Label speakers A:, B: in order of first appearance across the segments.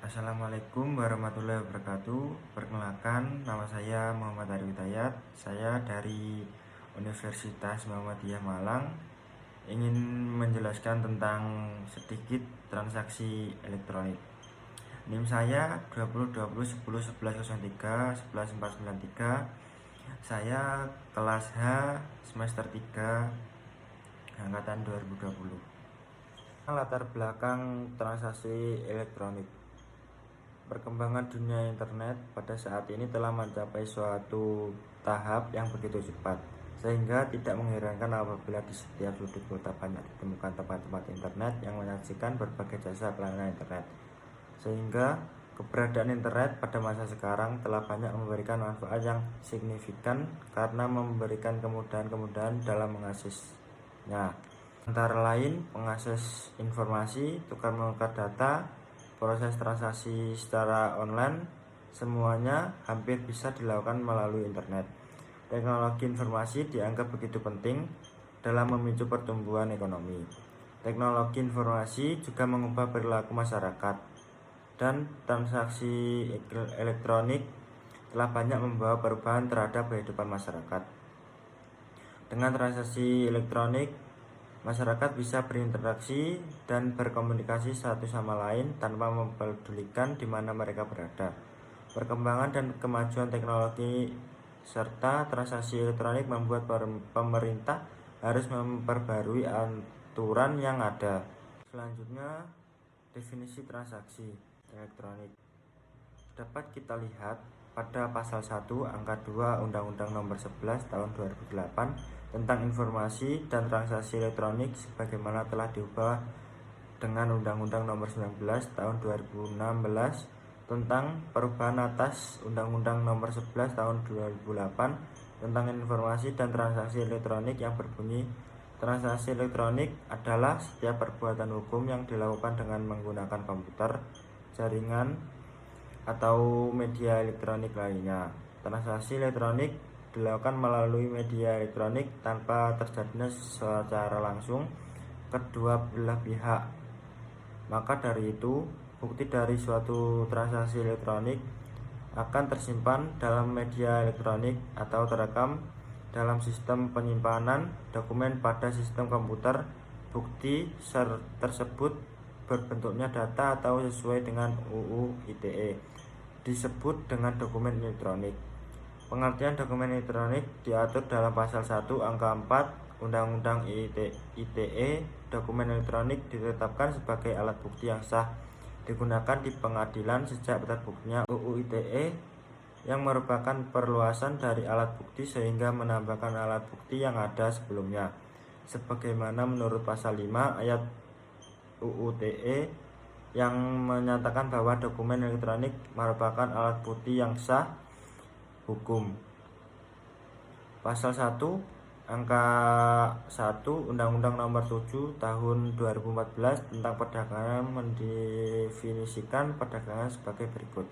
A: Assalamualaikum warahmatullahi wabarakatuh. Perkenalkan, nama saya Muhammad Arif Hidayat. Saya dari Universitas Muhammadiyah Malang ingin menjelaskan tentang sedikit transaksi elektronik. NIM saya 2020101103 Saya kelas H semester 3 angkatan 2020. Latar belakang transaksi elektronik. Perkembangan dunia internet pada saat ini telah mencapai suatu tahap yang begitu cepat, sehingga tidak mengherankan apabila di setiap sudut kota banyak ditemukan tempat-tempat internet yang menyajikan berbagai jasa pelayanan internet. Sehingga keberadaan internet pada masa sekarang telah banyak memberikan manfaat yang signifikan karena memberikan kemudahan-kemudahan dalam mengaksesnya. Antara lain pengakses informasi, tukar-menukar data, proses transaksi secara online, semuanya hampir bisa dilakukan melalui internet. Teknologi informasi dianggap begitu penting dalam memicu pertumbuhan ekonomi. Teknologi informasi juga mengubah perilaku masyarakat, dan transaksi elektronik telah banyak membawa perubahan terhadap kehidupan masyarakat. Dengan transaksi elektronik, masyarakat bisa berinteraksi dan berkomunikasi satu sama lain tanpa mempedulikan di mana mereka berada. Perkembangan dan kemajuan teknologi serta transaksi elektronik membuat pemerintah harus memperbarui aturan yang ada. Selanjutnya, definisi transaksi elektronik dapat kita lihat pada pasal 1 angka 2 Undang-Undang Nomor 11 Tahun 2008 tentang informasi dan transaksi elektronik sebagaimana telah diubah dengan Undang-Undang Nomor 19 Tahun 2016 tentang perubahan atas Undang-Undang Nomor 11 Tahun 2008 tentang informasi dan transaksi elektronik yang berbunyi, transaksi elektronik adalah setiap perbuatan hukum yang dilakukan dengan menggunakan komputer, jaringan, atau media elektronik lainnya. Transaksi elektronik dilakukan melalui media elektronik tanpa terjadinya secara langsung kedua belah pihak. Maka dari itu, bukti dari suatu transaksi elektronik akan tersimpan dalam media elektronik atau terekam dalam sistem penyimpanan dokumen pada sistem komputer. Bukti tersebut berbentuknya data atau sesuai dengan UU ITE disebut dengan dokumen elektronik. Pengertian dokumen elektronik diatur dalam pasal 1 angka 4 Undang-Undang ITE. Dokumen elektronik ditetapkan sebagai alat bukti yang sah digunakan di pengadilan sejak terbuktinya UU ITE, yang merupakan perluasan dari alat bukti sehingga menambahkan alat bukti yang ada sebelumnya, sebagaimana menurut pasal 5 ayat UU ITE yang menyatakan bahwa dokumen elektronik merupakan alat bukti yang sah hukum. Pasal 1 angka 1 Undang-Undang Nomor 7 Tahun 2014 tentang perdagangan mendefinisikan perdagangan sebagai berikut.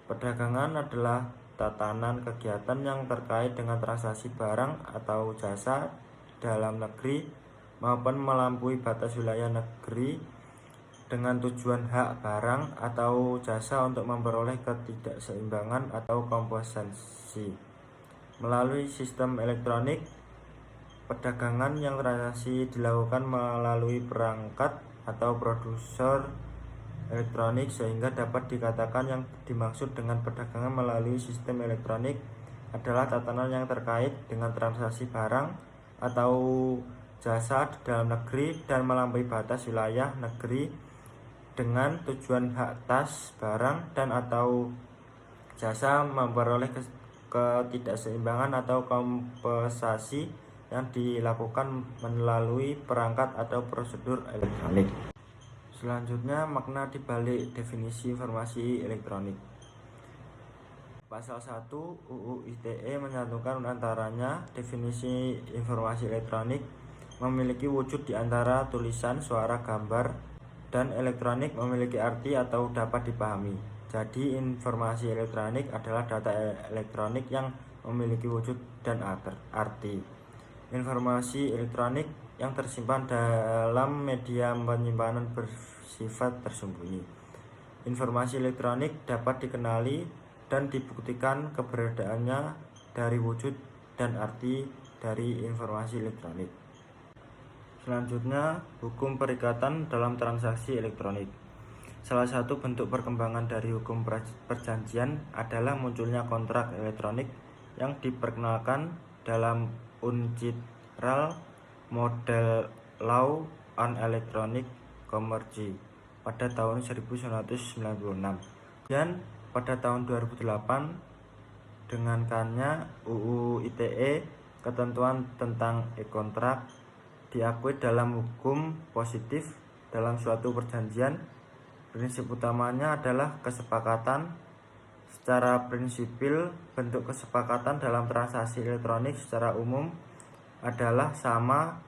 A: Perdagangan adalah tatanan kegiatan yang terkait dengan transaksi barang atau jasa dalam negeri maupun melampaui batas wilayah negeri dengan tujuan hak barang atau jasa untuk memperoleh ketidakseimbangan atau kompensasi. Melalui sistem elektronik, perdagangan yang transaksi dilakukan melalui perangkat atau produser elektronik, sehingga dapat dikatakan yang dimaksud dengan perdagangan melalui sistem elektronik adalah tatanan yang terkait dengan transaksi barang atau jasa di dalam negeri dan melampaui batas wilayah negeri dengan tujuan hak atas barang dan atau jasa memperoleh ketidakseimbangan atau kompensasi yang dilakukan melalui perangkat atau prosedur elektronik. Selanjutnya, makna dibalik definisi informasi elektronik. Pasal 1 UU ITE menyatukan antaranya definisi informasi elektronik memiliki wujud di antara tulisan, suara, gambar, dan elektronik memiliki arti atau dapat dipahami. Jadi informasi elektronik adalah data elektronik yang memiliki wujud dan arti. Informasi elektronik yang tersimpan dalam media penyimpanan bersifat tersembunyi. Informasi elektronik dapat dikenali dan dibuktikan keberadaannya dari wujud dan arti dari informasi elektronik. Selanjutnya, hukum perikatan dalam transaksi elektronik. Salah satu bentuk perkembangan dari hukum perjanjian adalah munculnya kontrak elektronik yang diperkenalkan dalam Uncitrad Model Law on Electronic Commerce pada tahun 1996. Dan pada tahun 2008 dengankannya UU ITE, ketentuan tentang e-kontrak diakui dalam hukum positif dalam suatu perjanjian. Prinsip utamanya adalah kesepakatan. Secara prinsipil, bentuk kesepakatan dalam transaksi elektronik secara umum adalah sama,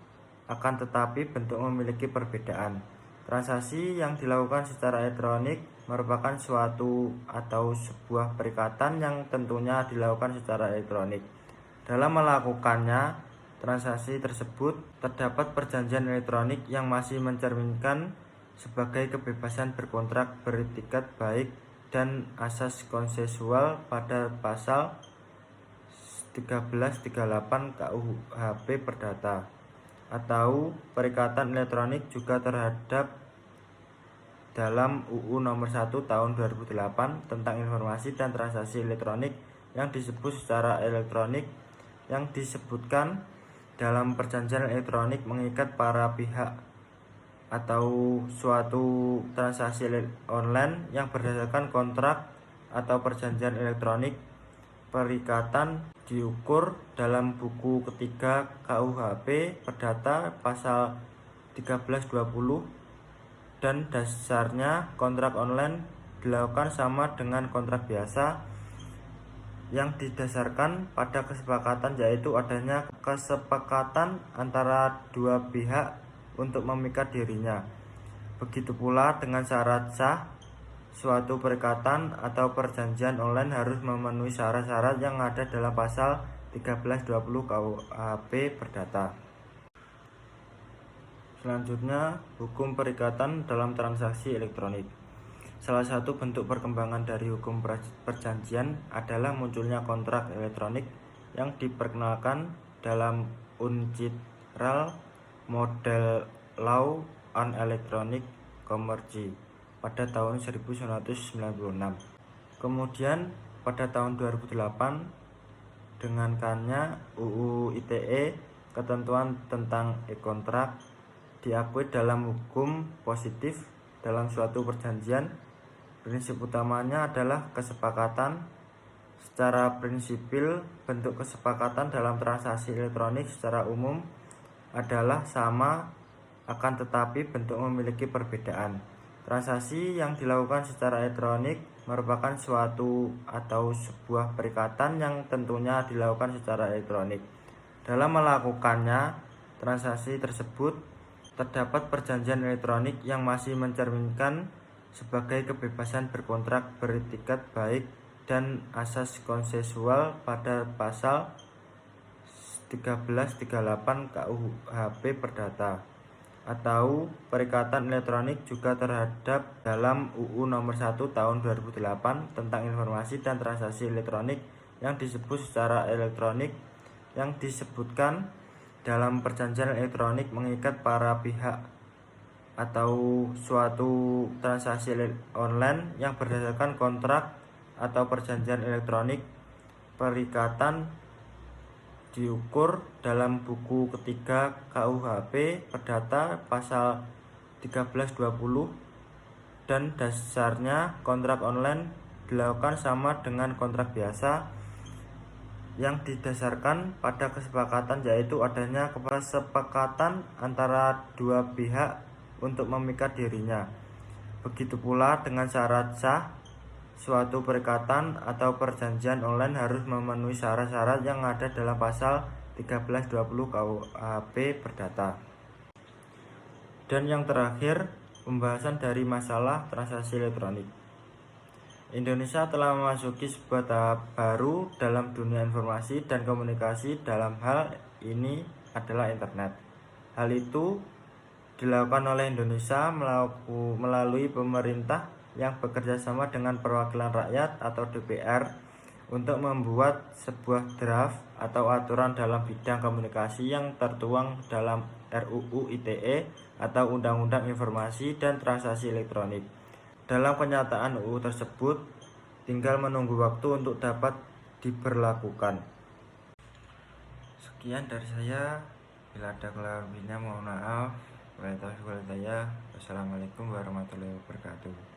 A: akan tetapi bentuk memiliki perbedaan. Transaksi yang dilakukan secara elektronik merupakan suatu atau sebuah perikatan yang tentunya dilakukan secara elektronik. Dalam melakukannya transaksi tersebut, terdapat perjanjian elektronik yang masih mencerminkan sebagai kebebasan berkontrak beretikat baik dan asas konsensual pada pasal 1338 KUHP Perdata, atau perikatan elektronik juga terhadap dalam UU Nomor 1 Tahun 2008 tentang informasi dan transaksi elektronik yang disebut secara elektronik. Yang disebutkan dalam perjanjian elektronik mengikat para pihak atau suatu transaksi online yang berdasarkan kontrak atau perjanjian elektronik. Perikatan diukur dalam buku ketiga KUHP Perdata pasal 1320, dan dasarnya kontrak online dilakukan sama dengan kontrak biasa yang didasarkan pada kesepakatan, yaitu adanya kesepakatan antara dua pihak untuk memikat dirinya. Begitu pula dengan syarat sah. Suatu perikatan atau perjanjian online harus memenuhi syarat-syarat yang ada dalam pasal 1320 KUHP Perdata. Selanjutnya, hukum perikatan dalam transaksi elektronik. Salah satu bentuk perkembangan dari hukum perjanjian adalah munculnya kontrak elektronik yang diperkenalkan dalam Uncitrad Model Law on Electronic Commerce pada tahun 1996. Kemudian pada tahun 2008 dengankannya UU ITE, ketentuan tentang e-kontrak diakui dalam hukum positif dalam suatu perjanjian. Prinsip utamanya adalah kesepakatan. Secara prinsipil, bentuk kesepakatan dalam transaksi elektronik secara umum adalah sama, akan tetapi bentuk memiliki perbedaan. Transaksi yang dilakukan secara elektronik merupakan suatu atau sebuah perikatan yang tentunya dilakukan secara elektronik. Dalam melakukannya transaksi tersebut, terdapat perjanjian elektronik yang masih mencerminkan sebagai kebebasan berkontrak beretikat baik dan asas konsensual pada pasal 1338 KUHP Perdata, atau perikatan elektronik juga terhadap dalam UU Nomor 1 Tahun 2008 tentang informasi dan transaksi elektronik yang disebut secara elektronik. Yang disebutkan dalam perjanjian elektronik mengikat para pihak atau suatu transaksi online yang berdasarkan kontrak atau perjanjian elektronik. Perikatan diukur dalam buku ketiga KUHP Perdata pasal 1320, dan dasarnya kontrak online dilakukan sama dengan kontrak biasa yang didasarkan pada kesepakatan, yaitu adanya kesepakatan antara dua pihak untuk memikat dirinya. Begitu pula dengan syarat sah. Suatu perikatan atau perjanjian online harus memenuhi syarat-syarat yang ada dalam pasal 1320 KUHP Perdata. Dan yang terakhir, pembahasan dari masalah transaksi elektronik. Indonesia telah memasuki sebuah tahap baru dalam dunia informasi dan komunikasi. Dalam hal ini adalah internet. Hal itu dilakukan oleh Indonesia melalui pemerintah yang bekerja sama dengan perwakilan rakyat atau DPR untuk membuat sebuah draft atau aturan dalam bidang komunikasi yang tertuang dalam RUU ITE atau Undang-Undang Informasi dan Transaksi Elektronik. Dalam kenyataan UU tersebut, tinggal menunggu waktu untuk dapat diberlakukan. Sekian dari saya. Bila ada kelebihnya mohon maaf. Wassalamualaikum warahmatullahi wabarakatuh.